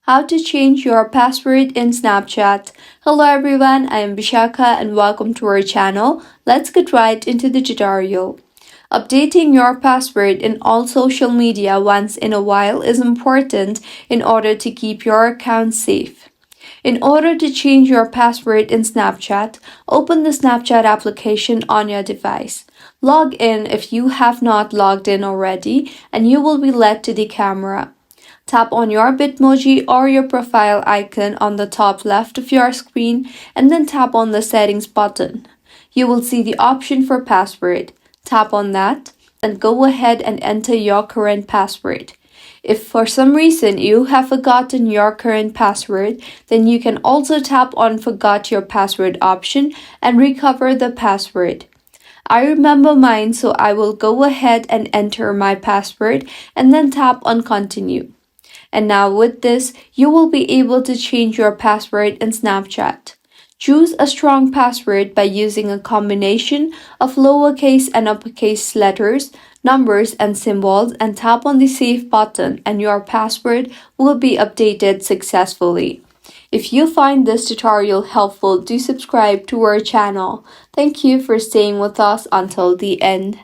How to change your password in Snapchat. Hello everyone, I am Vishakha and welcome to our channel. Let's get right into the tutorial. Updating your password in all social media once in a while is important in order to keep your account safe. In order to change your password in Snapchat, open the Snapchat application on your device. Log in if you have not logged in already and you will be led to the camera. Tap on your Bitmoji or your profile icon on the top left of your screen and then tap on the settings button. You will see the option for password. Tap on that and go ahead and enter your current password. If for some reason you have forgotten your current password, then you can also tap on Forgot Your Password option and recover the password. I remember mine, so I will go ahead and enter my password and then tap on Continue. And now with this, you will be able to change your password in Snapchat. Choose a strong password by using a combination of lowercase and uppercase letters, numbers, and symbols and tap on the Save button and your password will be updated successfully. If you find this tutorial helpful, do subscribe to our channel. Thank you for staying with us until the end.